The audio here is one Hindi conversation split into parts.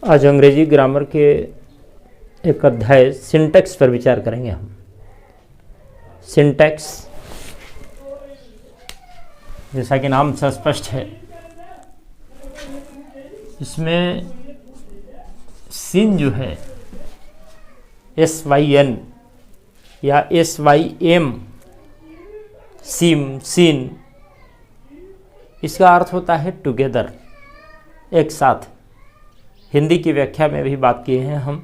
आज अंग्रेजी ग्रामर के एक अध्याय सिंटैक्स पर विचार करेंगे हम। सिंटैक्स जैसा कि नाम से स्पष्ट है, इसमें सिन जो है SYN या SYM, सिम, सिन, इसका अर्थ होता है टुगेदर, एक साथ। हिंदी की व्याख्या में भी बात किए हैं हम,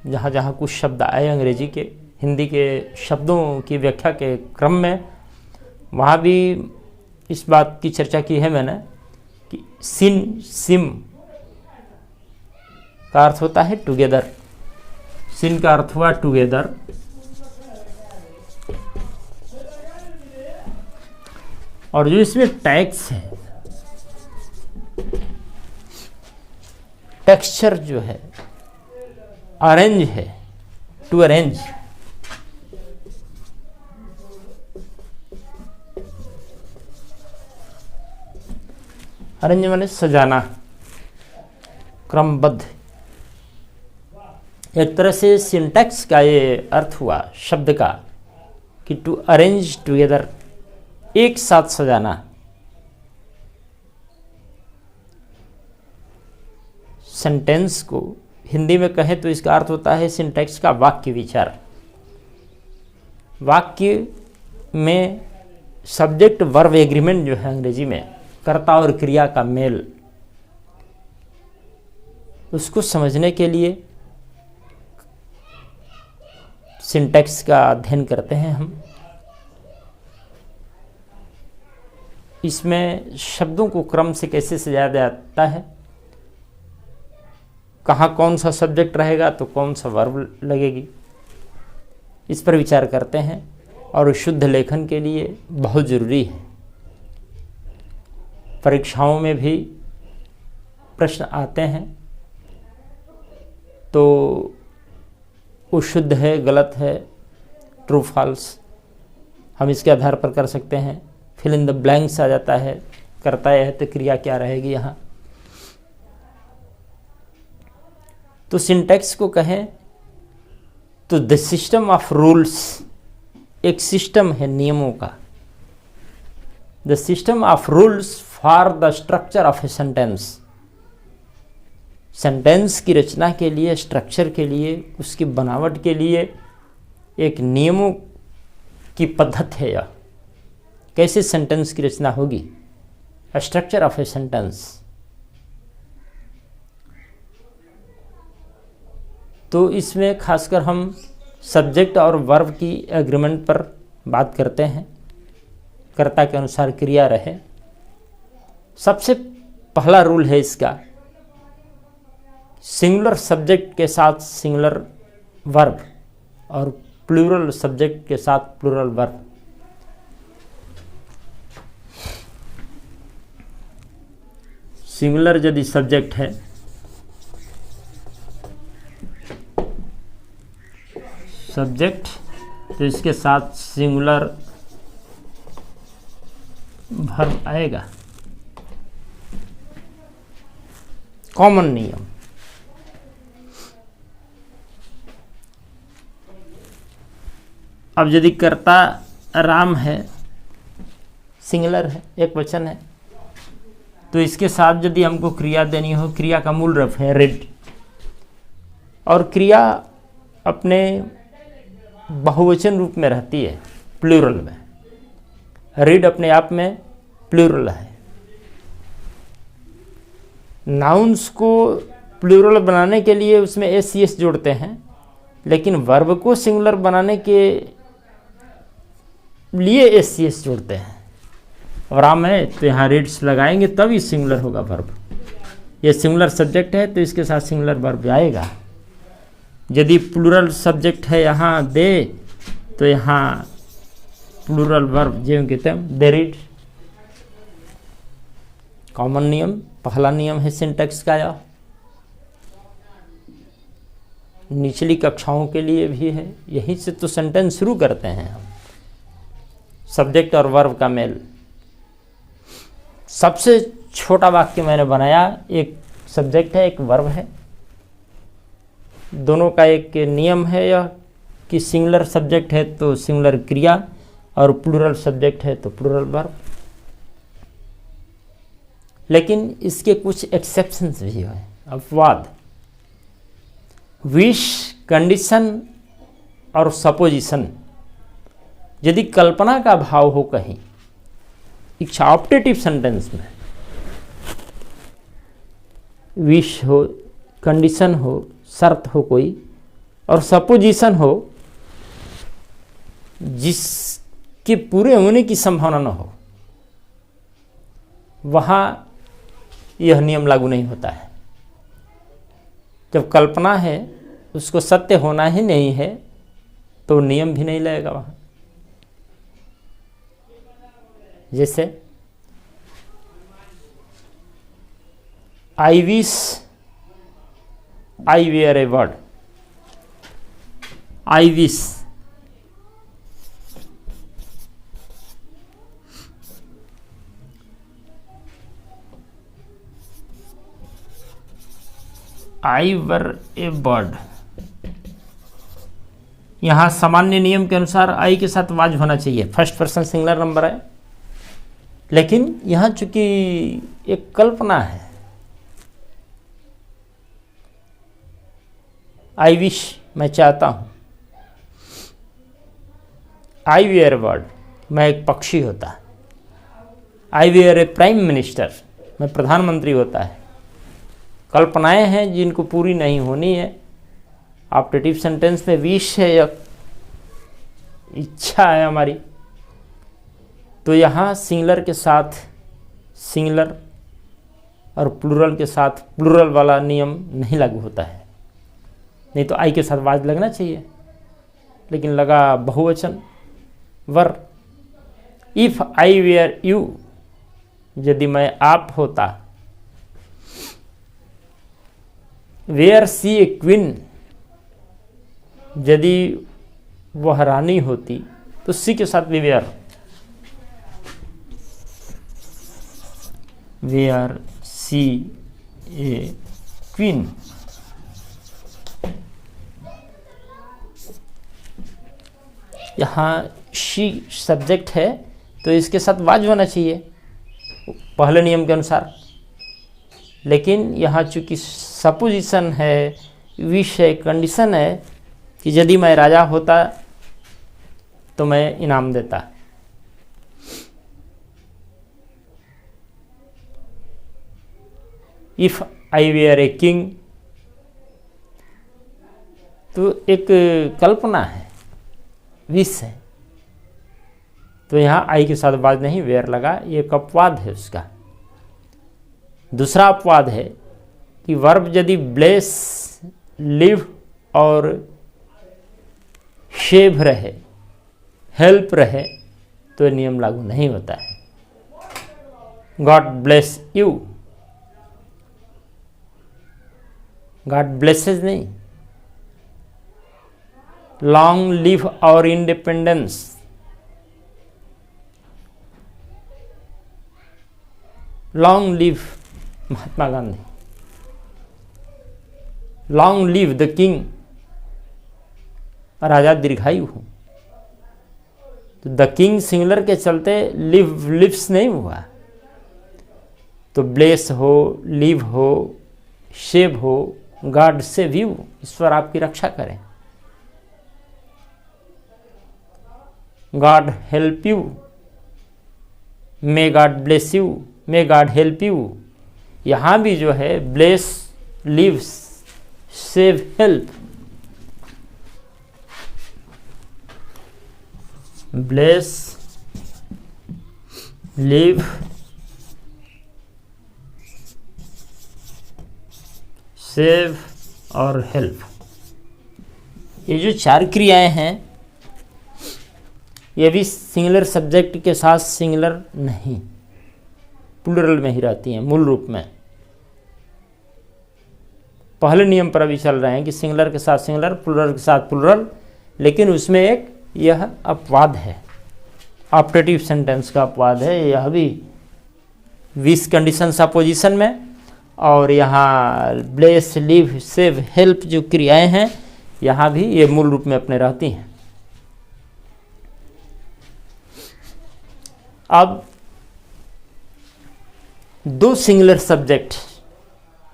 जहाँ जहाँ कुछ शब्द आए अंग्रेजी के हिंदी के शब्दों की व्याख्या के क्रम में, वहाँ भी इस बात की चर्चा की है मैंने कि सिन, सिम का अर्थ होता है टुगेदर। सिन का अर्थ हुआ टुगेदर। और जो इसमें टैक्स है, टेक्सचर जो है, अरेंज है, टू अरेंज। अरेंज माने सजाना, क्रमबद्ध। एक तरह से सिंटैक्स का ये अर्थ हुआ शब्द का कि टू अरेंज टुगेदर, एक साथ सजाना। सेंटेंस को हिंदी में कहें तो इसका अर्थ होता है सिंटैक्स का वाक्य विचार। वाक्य में सब्जेक्ट वर्ब एग्रीमेंट जो है अंग्रेजी में, कर्ता और क्रिया का मेल, उसको समझने के लिए सिंटैक्स का अध्ययन करते हैं हम। इसमें शब्दों को क्रम से कैसे सजाया जाता है, कहाँ कौन सा सब्जेक्ट रहेगा तो कौन सा वर्ब लगेगी, इस पर विचार करते हैं। और शुद्ध लेखन के लिए बहुत ज़रूरी है। परीक्षाओं में भी प्रश्न आते हैं तो वो शुद्ध है, गलत है, ट्रू फॉल्स, हम इसके आधार पर कर सकते हैं। फिल इन द ब्लैंक्स आ जाता है, करता है तो क्रिया क्या रहेगी यहाँ। तो सिंटैक्स को कहें तो द सिस्टम ऑफ रूल्स, एक सिस्टम है नियमों का। The system of rules for the structure of a sentence. Sentence की रचना के लिए, स्ट्रक्चर के लिए, उसकी बनावट के लिए एक नियमों की पद्धति है। यह कैसे सेंटेंस की रचना होगी, स्ट्रक्चर ऑफ ए सेंटेंस। तो इसमें खासकर हम सब्जेक्ट और वर्ब की एग्रीमेंट पर बात करते हैं। कर्ता के अनुसार क्रिया रहे। सबसे पहला रूल है इसका, सिंगुलर सब्जेक्ट के साथ सिंगुलर वर्ब और प्लूरल सब्जेक्ट के साथ प्लूरल वर्ब। सिंगुलर यदि सब्जेक्ट है सब्जेक्ट, तो इसके साथ सिंगुलर वर्ब आएगा। कॉमन नियम। अब यदि कर्ता राम है, सिंगुलर है, एक वचन है, तो इसके साथ यदि हमको क्रिया देनी हो, क्रिया का मूल रूप है रीड, और क्रिया अपने बहुवचन रूप में रहती है, प्लूरल में। रीड अपने आप में प्लूरल है। नाउन्स को प्लूरल बनाने के लिए उसमें SES जोड़ते हैं, लेकिन वर्ब को सिंगुलर बनाने के लिए SES जोड़ते हैं। और राम है तो यहाँ रीड्स लगाएंगे तभी सिंगुलर होगा वर्ब। ये सिंगुलर सब्जेक्ट है तो इसके साथ सिंगुलर वर्ब आएगा। यदि प्लूरल सब्जेक्ट है यहाँ दे, तो यहाँ प्लूरल वर्ब जो कहते हैं दे रीड। कॉमन नियम, पहला नियम है सिंटैक्स का। यह निचली कक्षाओं के लिए भी है। यहीं से तो सेंटेंस शुरू करते हैं हम, सब्जेक्ट और वर्ब का मेल। सबसे छोटा वाक्य मैंने बनाया, एक सब्जेक्ट है, एक वर्ब है, दोनों का एक नियम है यह कि सिंगुलर सब्जेक्ट है तो सिंगुलर क्रिया और प्लूरल सब्जेक्ट है तो प्लूरल वर्ब। लेकिन इसके कुछ एक्सेप्शंस भी हैं, अपवाद। विश, कंडीशन और सपोजिशन, यदि कल्पना का भाव हो कहीं इच्छा ऑप्टेटिव सेंटेंस में, विश हो, कंडीशन हो, शर्त हो कोई, और सपोजिशन हो जिसके पूरे होने की संभावना न हो, वहाँ यह नियम लागू नहीं होता है। जब कल्पना है उसको सत्य होना ही नहीं है तो नियम भी नहीं लगेगा वहाँ। जैसे I wish I were a word, I wish I were a bird. यहां सामान्य नियम के अनुसार आई के साथ वाज होना चाहिए, फर्स्ट पर्सन सिंगुलर नंबर है, लेकिन यहां चूंकि एक कल्पना है, आई विश मैं चाहता हूं, आई वेयर बर्ड मैं एक पक्षी होता, आई वेयर ए प्राइम मिनिस्टर मैं प्रधानमंत्री होता है। कल्पनाएं हैं जिनको पूरी नहीं होनी है। ऑप्टेटिव सेंटेंस में विश है या इच्छा है हमारी, तो यहाँ सिंगुलर के साथ सिंगुलर और प्लूरल के साथ प्लूरल वाला नियम नहीं लागू होता है। नहीं तो आई के साथ वाज लगना चाहिए, लेकिन लगा बहुवचन वर। इफ आई वेयर यू, यदि मैं आप होता। वेयर सी ए क्वीन, यदि वह रानी होती तो सी के साथ भी were, were she a queen. यहाँ शी सब्जेक्ट है तो इसके साथ वाज होना चाहिए पहले नियम के अनुसार, लेकिन यहाँ चूंकि सपोजिशन है, विश है, कंडीशन है कि यदि मैं राजा होता तो मैं इनाम देता। If I were a king, तो एक कल्पना है, विश है, तो यहाँ आई के साथ वाज नहीं वेयर लगा, ये एक अपवाद है उसका। दूसरा अपवाद है कि वर्ब यदि ब्लेस, लिव और शेव रहे, हेल्प रहे, तो नियम लागू नहीं होता है। God bless you, God blesses नहीं। लॉन्ग लिव और independence, long live Mahatma Gandhi, long live the king, राजा दीर्घायु हो। तो द किंग सिंगुलर के चलते लिव लिव्स नहीं हुआ, तो ब्लेस हो, लिव हो, सेव हो, गॉड सेव यू, ईश्वर आपकी रक्षा करें। God help you, may God bless you, may God help you. यहाँ भी जो है bless, live, save, help, bless, live, save और हेल्प, ये जो चार क्रियाएं हैं ये भी सिंगुलर सब्जेक्ट के साथ सिंगुलर नहीं, प्लूरल में ही रहती हैं मूल रूप में। पहले नियम पर अभी चल रहे हैं कि सिंगुलर के साथ सिंगुलर, प्लूरल के साथ प्लूरल, लेकिन उसमें एक यह अपवाद है, ऑप्टेटिव सेंटेंस का अपवाद है। यह भी विश, कंडीशन, सपोजिशन में और यहाँ ब्लेस, लिव, सेव, हेल्प जो क्रियाएं हैं यहाँ भी ये मूल रूप में अपने रहती हैं। अब दो सिंगुलर सब्जेक्ट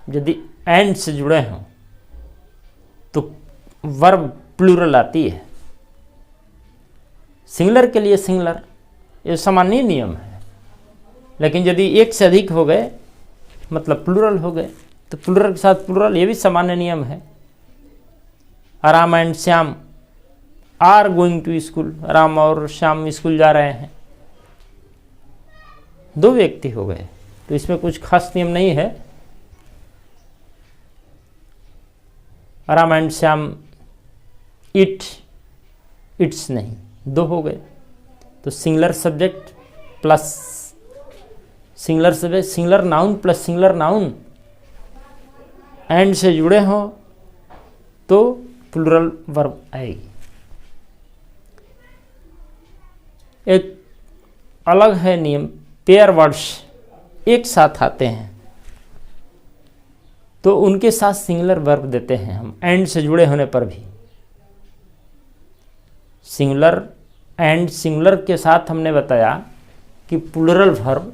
यदि एंड से जुड़े हों तो वर्ब प्लूरल आती है। सिंगुलर के लिए सिंगुलर, ये सामान्य नियम है। लेकिन यदि एक से अधिक हो गए मतलब प्लूरल हो गए तो प्लूरल के साथ प्लूरल, ये भी सामान्य नियम है। Ram and Shyam are going to school, Ram और श्याम स्कूल जा रहे हैं। दो व्यक्ति हो गए तो इसमें कुछ खास नियम नहीं है। Ram and Shyam it, it's नहीं, दो हो गए तो singular subject plus singular subject, singular noun plus singular noun and से जुड़े हों तो प्लूरल वर्ब आएगी। एक अलग है नियम, पेयर वर्ड्स एक साथ आते हैं तो उनके साथ सिंगुलर वर्ब देते हैं हम, एंड से जुड़े होने पर भी। सिंगुलर एंड सिंगुलर के साथ हमने बताया कि प्लूरल वर्ब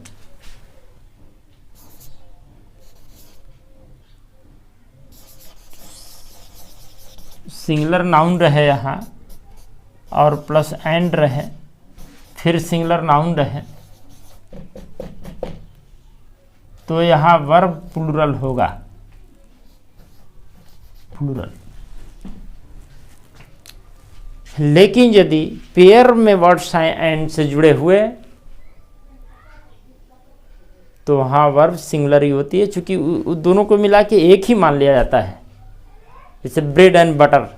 सिंगुलर नाउन रहे यहाँ और प्लस एंड रहे, फिर सिंगुलर नाउन रहे तो यहाँ वर्ब प्लूरल होगा, प्लूरल। लेकिन यदि पेयर में वर्ड्स आए एंड से जुड़े हुए तो वहाँ वर्ब सिंगुलर ही होती है, क्योंकि दोनों को मिला के एक ही मान लिया जाता है। जैसे ब्रेड एंड बटर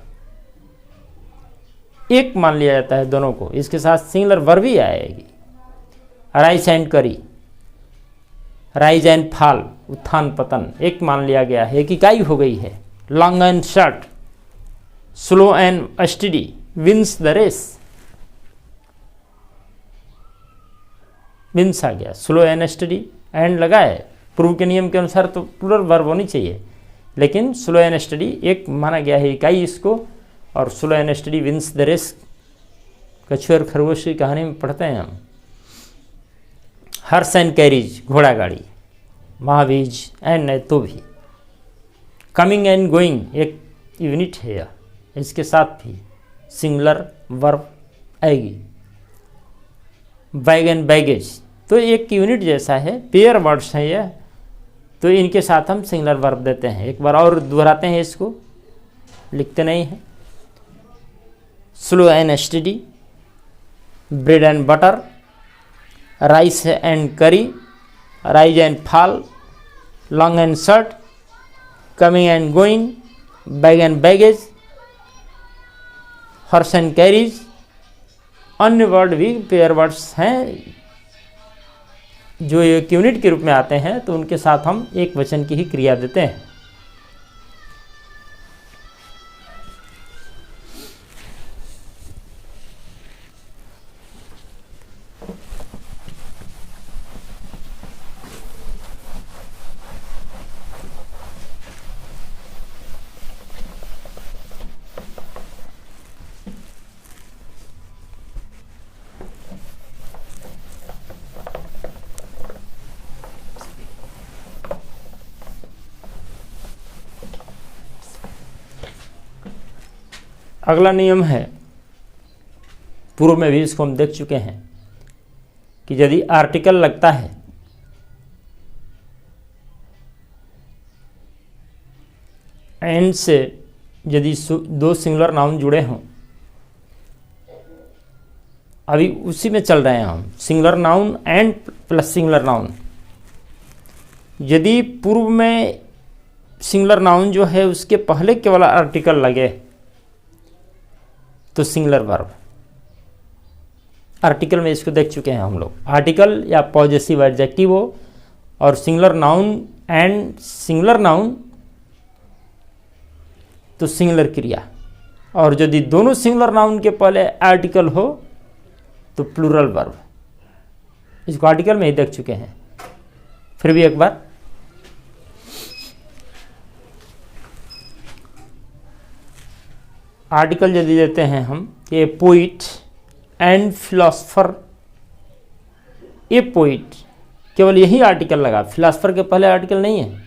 एक मान लिया जाता है दोनों को, इसके साथ सिंगुलर वर्ब ही आएगी। Rice and curry, rise and fall, उत्थान पतन एक मान लिया गया है, एक इकाई हो गई है। Long and short, slow and steady, wins the race, wins आ गया। स्लो एंड स्टडी एंड लगा है, पूर्व के नियम के अनुसार तो प्लूरल वर्ब होनी चाहिए, लेकिन स्लो एंड स्टडी एक माना गया है इकाई इसको, और slow and steady wins the race कछुए और खरगोश की कहानी में पढ़ते हैं हम। हर्स एंड कैरीज, घोड़ा गाड़ी, महाबीज एंड नहीं तो भी। कमिंग एंड गोइंग एक यूनिट है यह, इसके साथ भी सिंगुलर वर्ब आएगी। बैग एंड बैगेज तो एक यूनिट जैसा है, पेयर वर्ड्स हैं यह, तो इनके साथ हम सिंगुलर वर्ब देते हैं। एक बार और दोहराते हैं, इसको लिखते नहीं हैं। Slow and steady, bread and butter, rice and curry, rise and fall, long and short, coming and going, bag and baggage, horse and carriage. अन्य वर्ड भी पेयर वर्ड्स हैं जो एक यूनिट के रूप में आते हैं, तो उनके साथ हम एक वचन की ही क्रिया देते हैं। अगला नियम है, पूर्व में भी इसको हम देख चुके हैं कि यदि आर्टिकल लगता है एंड से, यदि दो सिंगुलर नाउन जुड़े हों, अभी उसी में चल रहे हैं हम, singular noun and plus singular noun. यदि पूर्व में सिंगुलर नाउन जो है उसके पहले केवल आर्टिकल लगे तो सिंगुलर वर्ब। आर्टिकल में इसको देख चुके हैं हम लोग, आर्टिकल या पॉजेसिव एडजेक्टिव हो और singular noun and singular noun तो सिंगुलर क्रिया, और यदि दोनों सिंगुलर नाउन के पहले आर्टिकल हो तो प्लूरल वर्ब। इसको आर्टिकल में ही देख चुके हैं, फिर भी एक बार आर्टिकल यदि देते हैं हम, a poet and philosopher, a poet, केवल यही आर्टिकल लगा, फिलोसफर के पहले आर्टिकल नहीं है।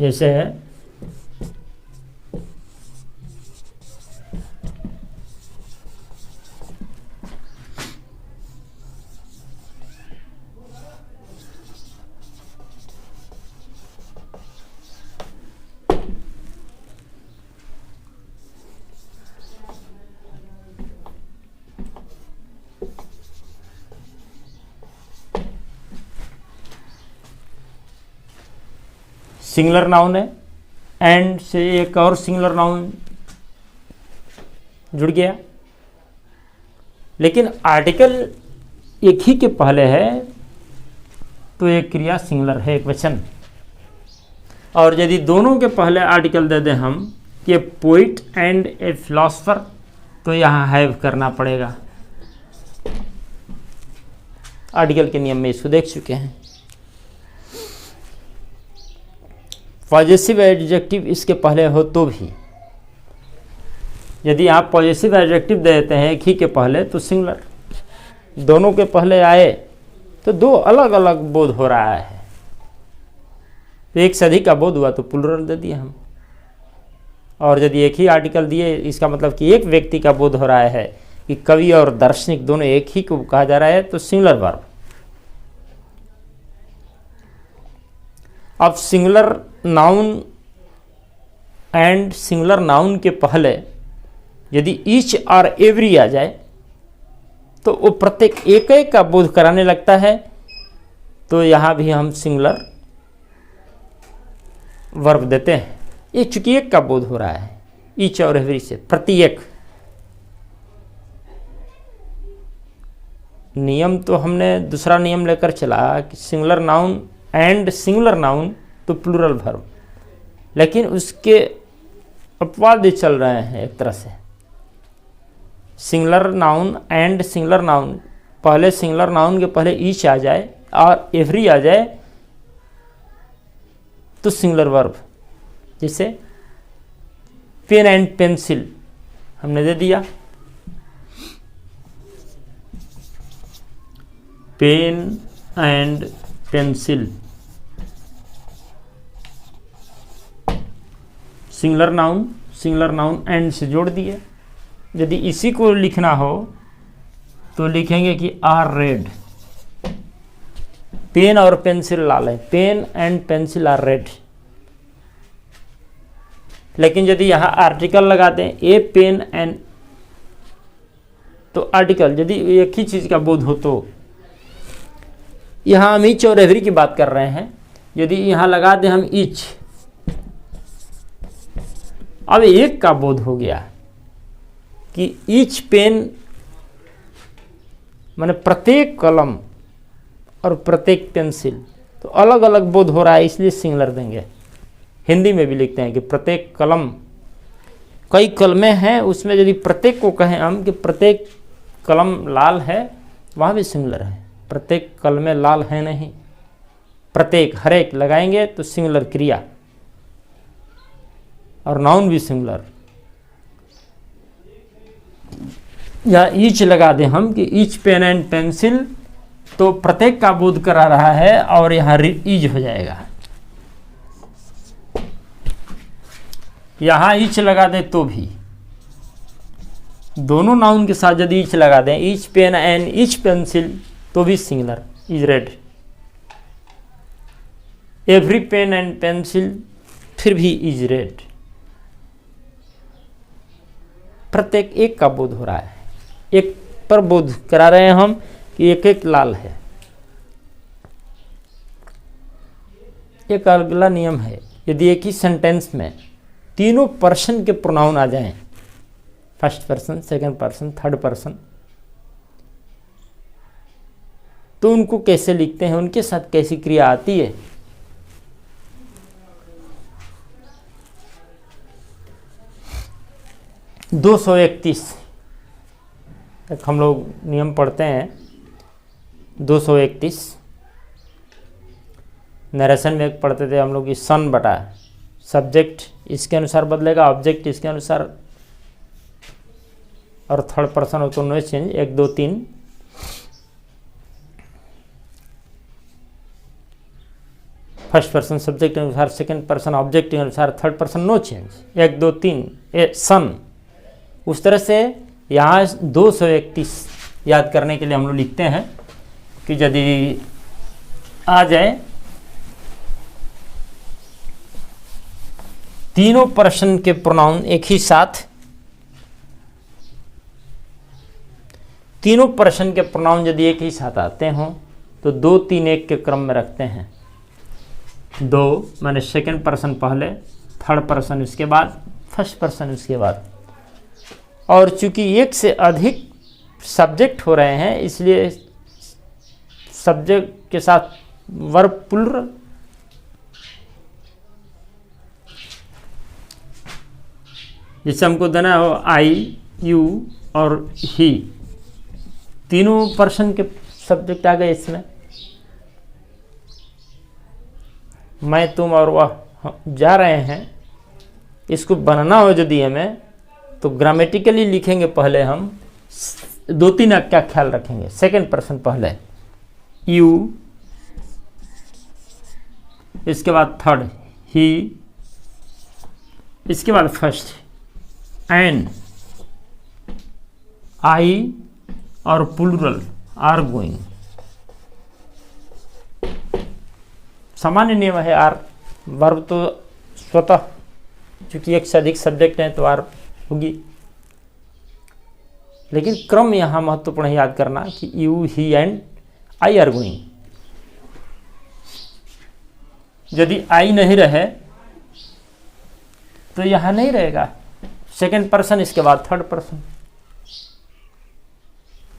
जैसे है सिंगुलर नाउन है, एंड से एक और सिंगुलर नाउन जुड़ गया, लेकिन आर्टिकल एक ही के पहले है तो एक क्रिया सिंगुलर है, एक वचन। और यदि दोनों के पहले आर्टिकल दे दें हम कि a poet and A philosopher, तो यहाँ हैव करना पड़ेगा। आर्टिकल के नियम में इसको देख चुके हैं। पॉजेसिव एडजेक्टिव इसके पहले हो तो भी, यदि आप पॉजेसिव एडजेक्टिव दे देते हैं एक ही के पहले तो सिंगुलर, दोनों के पहले आए तो दो अलग अलग बोध हो रहा है, तो एक से अधिक का बोध हुआ तो प्लूरल दे दिया हम। और यदि एक ही आर्टिकल दिए, इसका मतलब कि एक व्यक्ति का बोध हो रहा है कि कवि और दार्शनिक दोनों एक ही को कहा जा रहा है, तो सिंगुलर वर्ब। अब singular noun and singular noun के पहले यदि ईच और एवरी आ जाए तो वो प्रत्येक एक एक का बोध कराने लगता है, तो यहाँ भी हम सिंगुलर वर्ब देते हैं। ये चूंकि एक का बोध हो रहा है ईच और एवरी से, प्रत्येक। नियम तो हमने दूसरा नियम लेकर चला कि singular noun and singular noun तो प्लूरल वर्ब, लेकिन उसके अपवाद ही चल रहे हैं एक तरह से। Singular noun and singular noun, पहले सिंगुलर नाउन के पहले ईच आ जाए और एवरी आ जाए तो सिंगुलर वर्ब। जैसे पेन एंड पेंसिल हमने दे दिया, pen and pencil singular noun and से जोड़ दिए। यदि इसी को लिखना हो तो लिखेंगे कि आर रेड, पेन और पेंसिल लाल है, pen and pencil are red. लेकिन यदि यहाँ आर्टिकल लगा दें ए पेन एंड, तो आर्टिकल यदि एक ही चीज का बोध हो तो, यहाँ हम ईच और एवरी की बात कर रहे हैं, यदि यहाँ लगा दें हम ईच, अब एक का बोध हो गया कि ईच पेन माने प्रत्येक कलम और प्रत्येक पेंसिल, तो अलग अलग बोध हो रहा है, इसलिए सिंगुलर देंगे। हिंदी में भी लिखते हैं कि प्रत्येक कलम, कई कलमें हैं उसमें यदि प्रत्येक को कहें हम कि प्रत्येक कलम लाल है, वहाँ भी सिंगुलर है। प्रत्येक कलमें लाल है नहीं, प्रत्येक हर एक लगाएंगे तो सिंगुलर क्रिया, और नाउन भी सिंगुलर। या ईच लगा दें हम कि ईच पेन एंड पेंसिल, तो प्रत्येक का बोध करा रहा है और यहाँ ईज हो जाएगा। यहाँ ईच लगा दें तो भी, दोनों नाउन के साथ यदि ईच लगा दें, each pen and each pencil, तो भी singular, is red. Every pen and pencil, फिर भी इज रेड। प्रत्येक एक का बोध हो रहा है, एक पर बोध करा रहे हैं हम कि एक एक लाल है। एक अगला नियम है, यदि एक ही सेंटेंस में तीनों पर्सन के प्रोनाउन आ जाएं, first person, second person, third person, तो उनको कैसे लिखते हैं, उनके साथ कैसी क्रिया आती है। 231 तक हम लोग नियम पढ़ते हैं। 231 नरेशन में पढ़ते थे हम लोग कि सन बटा सब्जेक्ट इसके अनुसार बदलेगा, ऑब्जेक्ट इसके अनुसार, और थर्ड पर्सन हो तो no change, 1 2 3। First person subject के अनुसार, सेकंड पर्सन ऑब्जेक्ट के अनुसार, थर्ड पर्सन नो चेंज, 1 2 3 सन। उस तरह से यहाँ 200 व्यक्ति याद करने के लिए हम लोग लिखते हैं कि यदि आ जाए तीनों पर्सन के प्रोनाउन एक ही साथ, तीनों पर्सन के प्रोनाउन यदि एक ही साथ आते हों तो 2 3 1 के क्रम में रखते हैं। 2 माने सेकंड पर्सन पहले, थर्ड पर्सन उसके बाद, फर्स्ट पर्सन उसके बाद। और चूंकि एक से अधिक सब्जेक्ट हो रहे हैं इसलिए सब्जेक्ट के साथ वर्ब प्लूरल, जैसे हमको देना हो आई, यू और ही, तीनों पर्सन के सब्जेक्ट आ गए इसमें। मैं, तुम और वह जा रहे हैं, इसको बनाना हो यदि हमें तो ग्रामेटिकली लिखेंगे। पहले हम 2 3 का ख्याल रखेंगे। सेकंड पर्सन पहले यू, इसके बाद थर्ड ही, इसके बाद फर्स्ट एंड आई और प्लूरल आर गोइंग। सामान्य नियम है आर, वर्ब तो स्वतः चूंकि एक से अधिक सब्जेक्ट हैं तो आर होगी, लेकिन क्रम यहां महत्वपूर्ण है याद करना कि you, he and I R going. यदि आई नहीं रहे तो यहां नहीं रहेगा, सेकंड पर्सन इसके बाद थर्ड पर्सन,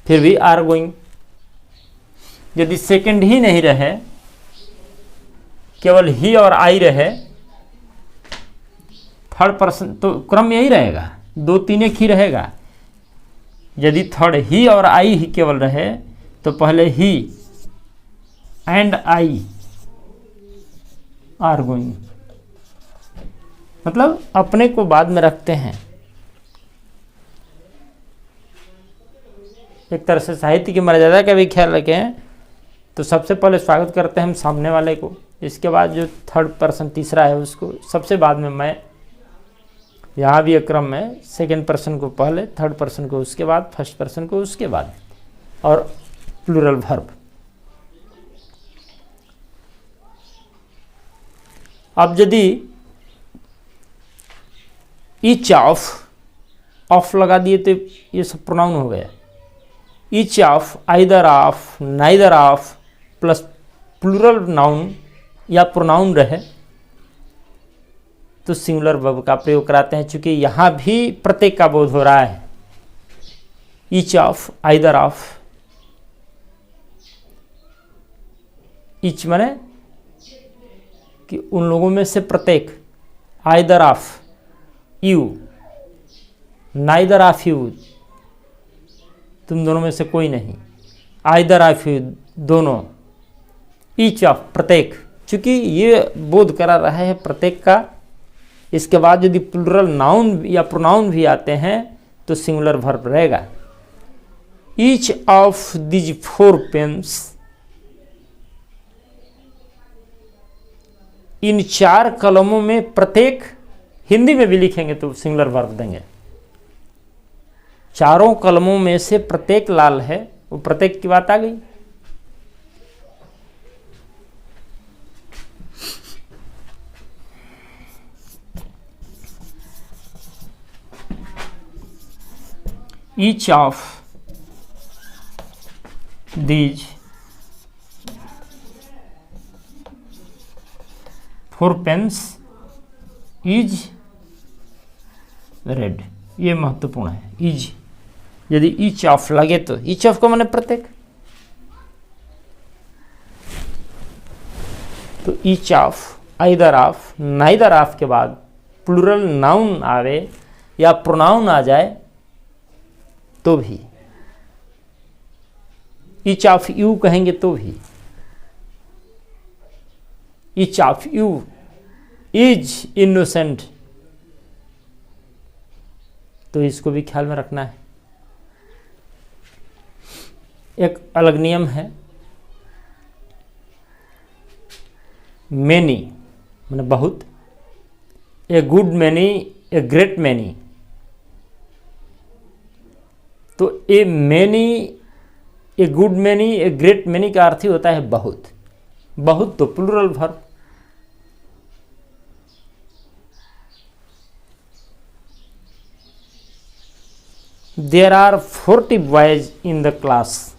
फिर भी आर गोइंग। यदि सेकंड ही नहीं रहे, केवल ही और आई रहे, थर्ड पर्सन, तो क्रम यही रहेगा, 2 3 1 ही रहेगा। यदि थर्ड ही और आई ही केवल रहे तो पहले ही एंड आई आर गोइंग, मतलब अपने को बाद में रखते हैं। एक तरह से साहित्य की मर्यादा का भी ख्याल रखें तो सबसे पहले स्वागत करते हैं हम सामने वाले को, इसके बाद जो थर्ड पर्सन तीसरा है उसको सबसे बाद में मैं। यहाँ भी एक क्रम में सेकंड पर्सन को पहले, थर्ड पर्सन को उसके बाद, फर्स्ट पर्सन को उसके बाद, और प्लूरल वर्ब। अब यदि ईच ऑफ लगा दिए तो ये सब प्रोनाउन हो गया। Each of, either of, neither of plus plural noun या प्रोनाउन रहे तो सिंगुलर वर्ब का प्रयोग कराते हैं, चूंकि यहां भी प्रत्येक का बोध हो रहा है। Each of, either of, each माने कि उन लोगों में से प्रत्येक, either of you, neither of you तुम दोनों में से कोई नहीं, आइदर ऑफ यू दोनों, ईच ऑफ प्रत्येक, चूंकि ये बोध करा रहा है प्रत्येक का। इसके बाद यदि प्लूरल नाउन या प्रोनाउन भी आते हैं तो सिंगुलर वर्ब रहेगा। ईच ऑफ दीज 4 पेन्स, इन 4 कलमों में प्रत्येक, हिंदी में भी लिखेंगे तो सिंगुलर वर्ब देंगे। चारों कलमों में से प्रत्येक लाल है, वो प्रत्येक की बात आ गई। Each of these 4 pens is red, ये महत्वपूर्ण है। इज, यदि ईच ऑफ लगे तो ईच ऑफ को माने प्रत्येक, तो each of, either of, neither of के बाद प्लूरल नाउन आवे या प्रोनाउन आ जाए तो भी, ईच ऑफ यू कहेंगे तो भी, each of you is innocent, तो इसको भी ख्याल में रखना है। एक अलग नियम है, मैनी माने बहुत, a good many, a great many. तो a many, a good many, a great many का अर्थ ही होता है बहुत। बहुत तो plural verb. There are 40 boys in the class.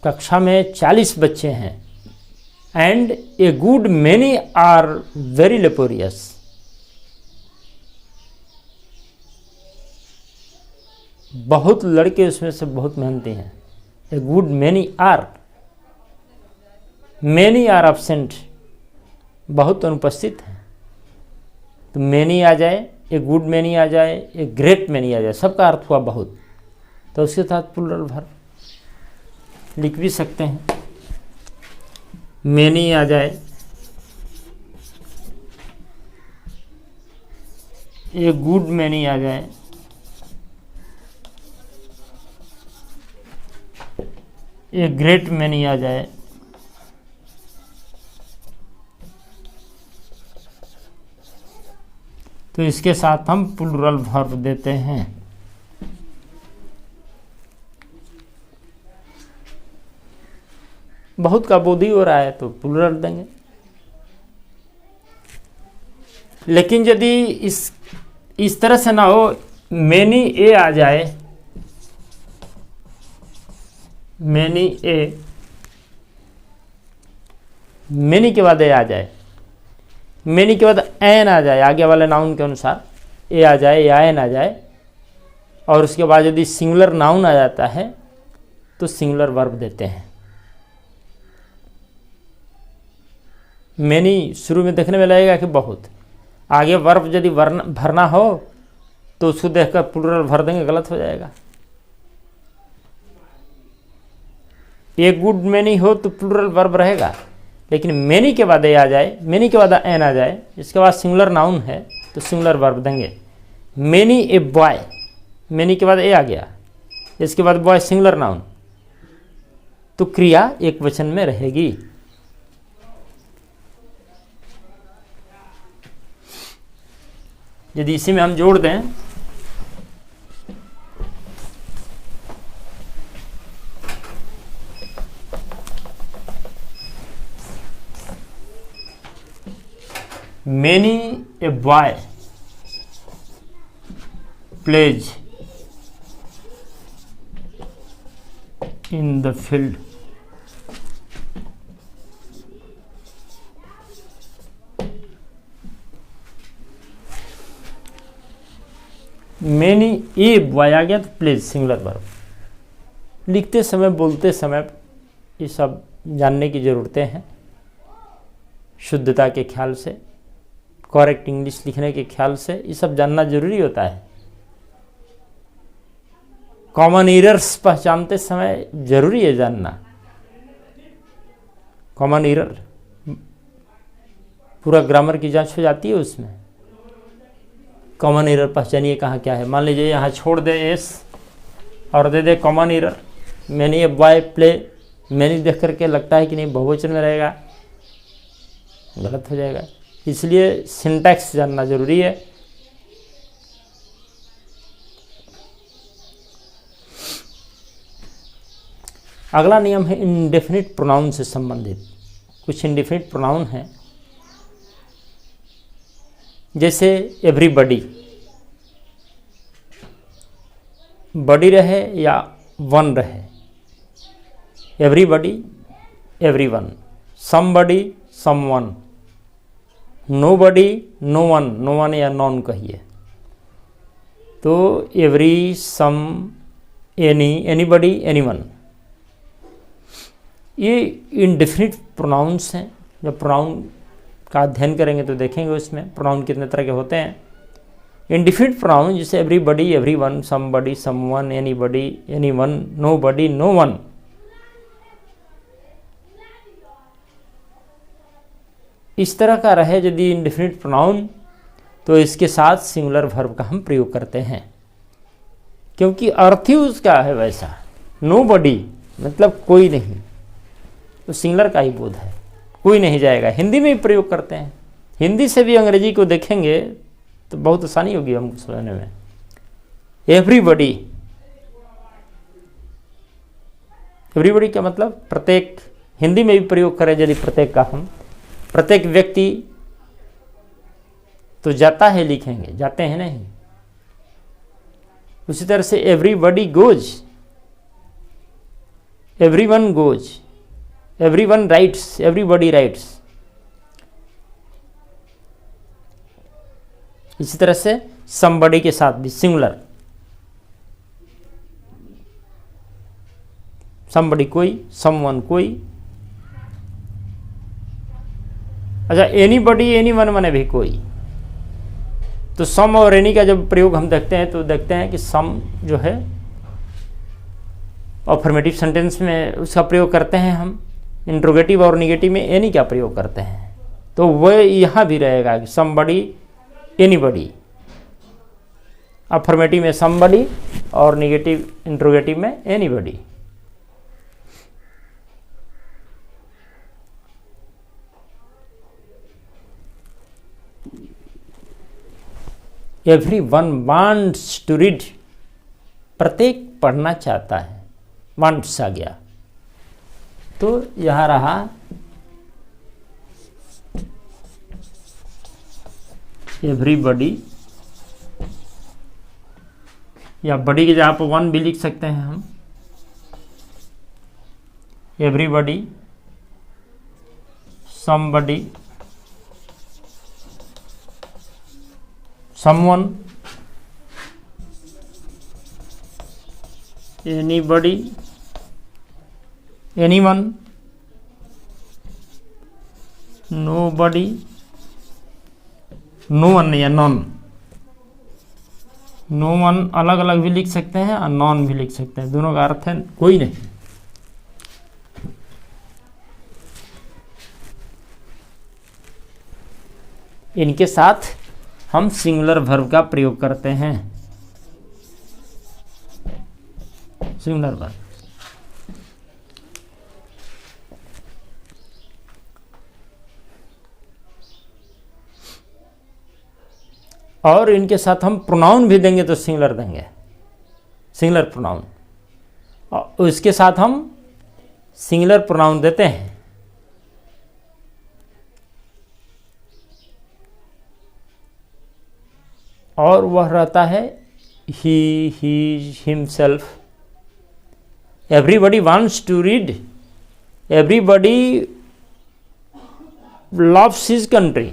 कक्षा में 40 बच्चे हैं। And a good many are very laborious. बहुत लड़के उसमें से बहुत मेहनती हैं। A good many are, many are absent, बहुत अनुपस्थित हैं। तो मैनी आ जाए, ए गुड मैनी आ जाए, ए ग्रेट मैनी आ जाए, सबका अर्थ हुआ बहुत, तो उसके साथ प्लूरल वर्ब लिख भी सकते हैं। मैनी आ जाए, ए गुड मैनी आ जाए, ए ग्रेट मैनी आ जाए, तो इसके साथ हम प्लूरल वर्ब देते हैं। बहुत का बोध ही हो रहा है तो प्लूरल देंगे। लेकिन यदि इस तरह से ना हो, मैनी ए आ जाए, मैनी ए, मैनी के बाद ए आ जाए, मैनी के बाद एन आ जाए, आगे वाले नाउन के अनुसार ए आ जाए या एन आ जाए, और उसके बाद यदि सिंगुलर नाउन आ जाता है तो सिंगुलर वर्ब देते हैं। मैनी शुरू में देखने में लगेगा कि बहुत, आगे वर्ब यदि भरना हो तो उसको देखकर प्लूरल भर देंगे, गलत हो जाएगा। ए गुड मैनी हो तो प्लूरल वर्ब रहेगा, लेकिन मैनी के बाद ए आ जाए, मैनी के बाद एन आ जाए, इसके बाद सिंगुलर नाउन है तो सिंगुलर वर्ब देंगे। मैनी ए बॉय, मैनी के बाद ए आ गया, इसके बाद बॉय सिंगुलर नाउन, तो क्रिया एक वचन में रहेगी। यदि इसी में हम जोड़ दें, many a boy plays in the field, many a boy आ गया तो प्लेज सिंगुलर वर्ब। लिखते समय बोलते समय ये सब जानने की ज़रूरतें हैं, शुद्धता के ख्याल से, करेक्ट इंग्लिश लिखने के ख्याल से ये सब जानना जरूरी होता है। कॉमन एरर्स पहचानते समय जरूरी है जानना। कॉमन एरर पूरा ग्रामर की जांच हो जाती है उसमें। कॉमन एरर पहचानिए कहाँ क्या है। मान लीजिए यहाँ छोड़ दे एस और दे दे कॉमन एरर, मैंने ये बॉय प्ले, मैंने देख करके लगता है कि नहीं बहुवचन में रहेगा, गलत हो जाएगा। इसलिए सिंटैक्स जानना जरूरी है। अगला नियम है इंडेफिनिट प्रोनाउन से संबंधित। कुछ इंडेफिनिट प्रोनाउन हैं, जैसे एवरीबडी, बडी रहे या वन रहे, everybody, everyone, somebody, someone, nobody, no one, no one या नॉन कहिए। तो every, some, any, anybody, anyone, ये इंडेफिनिट प्रोनाउंस हैं। जब प्रोनाउन का अध्ययन करेंगे तो देखेंगे उसमें प्रोनाउन कितने तरह के होते हैं। इंडिफिनिट प्रोनाउन जैसे everybody, everyone, somebody, someone, anybody, anyone, nobody, no one, इस तरह का रहे यदि इंडिफिनिट प्रोनाउन तो इसके साथ सिंगुलर वर्ब का हम प्रयोग करते हैं, क्योंकि अर्थ ही उसका है वैसा। नोबडी मतलब कोई नहीं, तो सिंगुलर का ही बोध है, कोई नहीं जाएगा। हिंदी में भी प्रयोग करते हैं, हिंदी से भी अंग्रेजी को देखेंगे तो बहुत आसानी होगी हमको समझने में। एवरीबडी, एवरीबडी का मतलब प्रत्येक, हिंदी में भी प्रयोग करें यदि प्रत्येक का हम, प्रत्येक व्यक्ति तो जाता है लिखेंगे, जाते हैं नहीं। उसी तरह से everybody goes, everyone goes, everyone rights, everybody rights. इसी तरह से समबडी के साथ भी सिंगुलर, समबडी कोई, समवन कोई। अच्छा, एनीबडी, एनीवन माने भी कोई। तो सम और एनी का जब प्रयोग हम देखते हैं तो देखते हैं कि सम जो है अफर्मेटिव सेंटेंस में उसका प्रयोग करते हैं हम, इंट्रोगेटिव और निगेटिव में एनी का प्रयोग करते हैं। तो वह यहाँ भी रहेगा कि समबडी, एनीबडी, अफर्मेटिव में समबडी और निगेटिव इंट्रोगेटिव में anybody. Everyone wants to read, प्रत्येक पढ़ना चाहता है, wants आ गया। तो यहां रहा everybody, या बड़ी के जहां पर वन भी लिख सकते हैं हम, everybody, somebody, someone, anybody, anyone, nobody, no one या नॉन। नो वन अलग अलग भी लिख सकते हैं और नॉन भी लिख सकते हैं, दोनों का अर्थ है कोई नहीं। इनके साथ हम सिंगुलर वर्ब का प्रयोग करते हैं, सिंगुलर वर्ब। और इनके साथ हम प्रोनाउन भी देंगे तो सिंगुलर देंगे, सिंगुलर प्रोनाउन। और इसके साथ हम सिंगुलर प्रोनाउन देते हैं। और वह रहता है ही, himself. Everybody wants to read, everybody loves his country.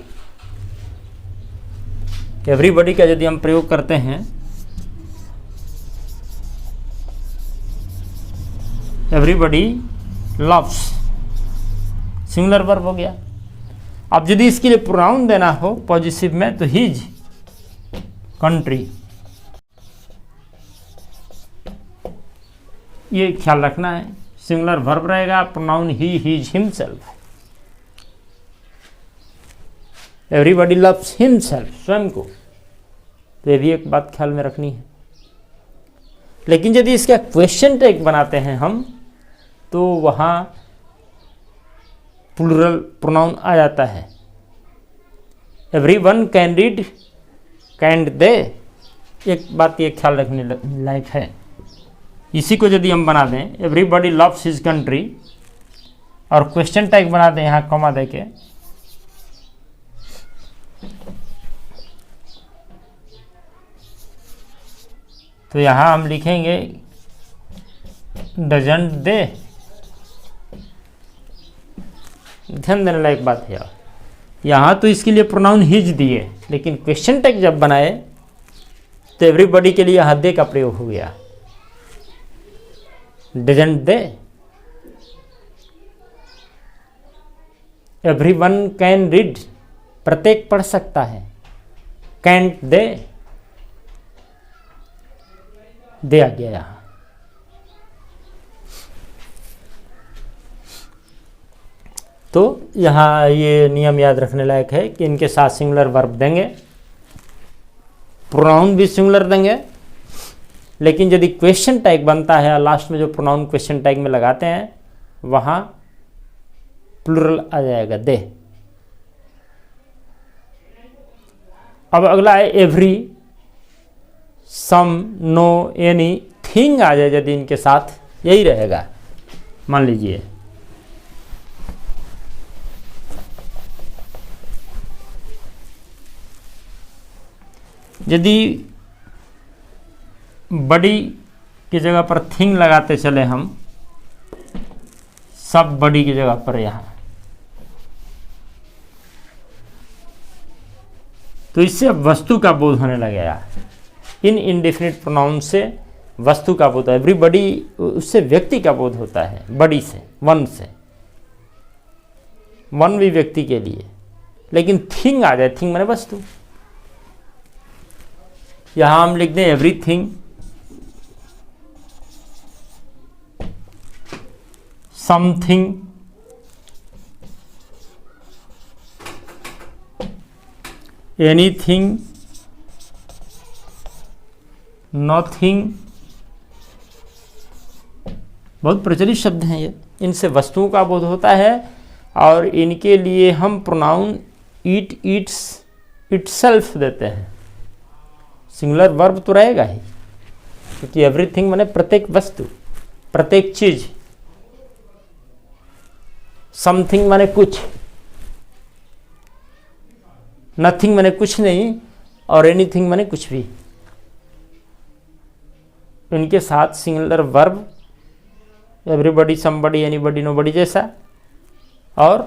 Everybody का यदि हम प्रयोग करते हैं, एवरीबडी लव्स, सिंगुलर वर्ब हो गया। अब यदि इसके लिए प्रोनाउन देना हो पॉजिटिव में तो हिज कंट्री, ये ख्याल रखना है। सिंगुलर वर्ब रहेगा, pronoun he, his, himself. Everybody loves himself, स्वयं को। तो ये भी एक बात ख्याल में रखनी है। लेकिन यदि इसका क्वेश्चन टैग बनाते हैं हम तो वहां प्लूरल प्रोनाउन आ जाता है। Everyone can read, can they, एक बात ये ख्याल रखने लायक है। इसी को यदि हम बना दें एवरीबडी लव्स हिज कंट्री और क्वेश्चन टैग बना दें यहाँ कॉमा देके, तो यहाँ हम लिखेंगे डजंट दे। ध्यान देने लायक बात है, यहाँ तो इसके लिए प्रोनाउन हिज दिए, लेकिन क्वेश्चन टैग जब बनाए तो एवरीबॉडी के लिए यहाँ दे का प्रयोग हो गया। Doesn't they, everyone can read, प्रत्येक पढ़ सकता है। कैंट दे, दे आ गया यहाँ। तो यहाँ ये नियम याद रखने लायक है कि इनके साथ सिंगुलर वर्ब देंगे, प्रोनाउन भी सिंगुलर देंगे, लेकिन यदि क्वेश्चन टैग बनता है लास्ट में जो प्रोनाउन क्वेश्चन टैग में लगाते हैं वहाँ प्लूरल आ जाएगा, दे। अब अगला है एवरी, सम, नो, एनी, थिंग आ जाए यदि इनके साथ, यही रहेगा। मान लीजिए यदि बड़ी की जगह पर थिंग लगाते चले हम, सब बड़ी की जगह पर यहाँ, तो इससे अब वस्तु का बोध होने लगेगा। इन इंडेफिनिट प्रोनाउन से वस्तु का बोध, एवरीबडी उससे व्यक्ति का बोध होता है, बड़ी से, वन से, वन भी व्यक्ति के लिए। लेकिन थिंग आ जाए, थिंग माने वस्तु, यहां हम लिख दें एवरीथिंग, समथिंग, एनीथिंग, नथिंग। बहुत प्रचलित शब्द हैं ये, इनसे वस्तुओं का बोध होता है और इनके लिए हम प्रोनाउन ईट, ईट्स, इटसेल्फ देते हैं। सिंगुलर वर्ब तो रहेगा ही, क्योंकि एवरीथिंग माने प्रत्येक वस्तु, प्रत्येक चीज। समथिंग माने कुछ, नथिंग माने कुछ नहीं, और एनीथिंग माने कुछ भी। इनके साथ singular verb everybody, somebody, anybody, nobody जैसा, और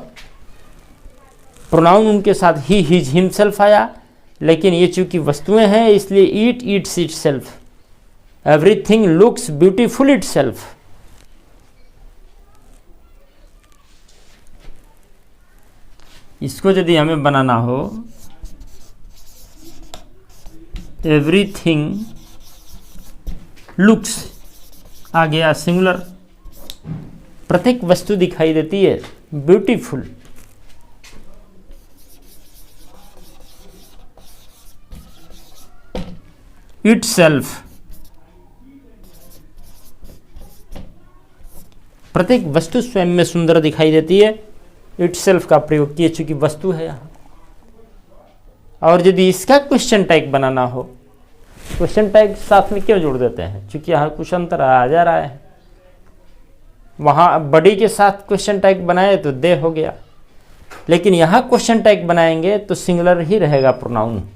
प्रोनाउन उनके साथ ही, हिज, हिमसेल्फ आया। लेकिन ये चूंकि वस्तुएं हैं इसलिए it, its itself, everything looks beautiful itself. इसको यदि हमें बनाना हो, एवरीथिंग लुक्स आ गया सिंगुलर, प्रत्येक वस्तु दिखाई देती है ब्यूटीफुल। इटसेल्फ, प्रत्येक वस्तु स्वयं में सुंदर दिखाई देती है। इटसेल्फ का प्रयोग किए चूंकि वस्तु है यहां। और यदि इसका क्वेश्चन टैग बनाना हो, क्वेश्चन टैग साथ में क्यों जोड़ देते हैं? क्योंकि यहाँ कुछ अंतर आ जा रहा है। वहां बड़ी के साथ क्वेश्चन टैग बनाए तो दे हो गया, लेकिन यहां क्वेश्चन टैग बनाएंगे तो सिंगुलर ही रहेगा pronoun.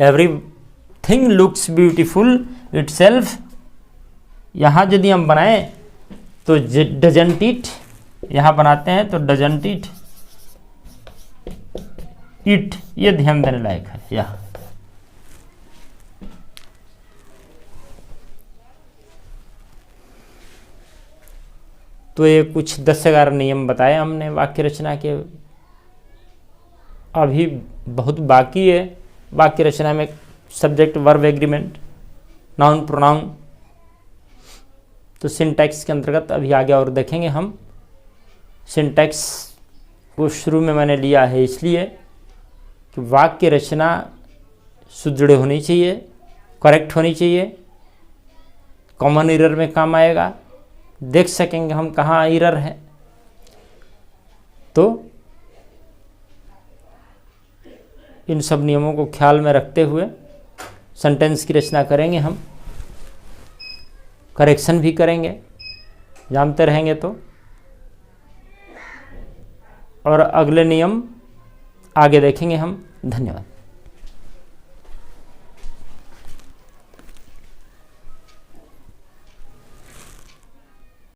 Everything looks beautiful itself, यहां यदि हम बनाएं तो डजंट इट, यहां बनाते हैं तो डजंट इट, इट, ये ध्यान देने लायक है यहां। तो ये कुछ 10-11 नियम बताए हमने वाक्य रचना के। अभी बहुत बाकी है वाक्य रचना में, subject verb agreement, noun pronoun. तो सिंटैक्स के अंतर्गत अभी आगे और देखेंगे हम। सिंटैक्स को शुरू में मैंने लिया है इसलिए कि वाक्य रचना सुदृढ़ होनी चाहिए, करेक्ट होनी चाहिए, कॉमन एरर में काम आएगा, देख सकेंगे हम कहाँ एरर है। तो इन सब नियमों को ख्याल में रखते हुए सेंटेंस की रचना करेंगे हम, करेक्शन भी करेंगे, जानते रहेंगे तो। और अगले नियम आगे देखेंगे हम। धन्यवाद।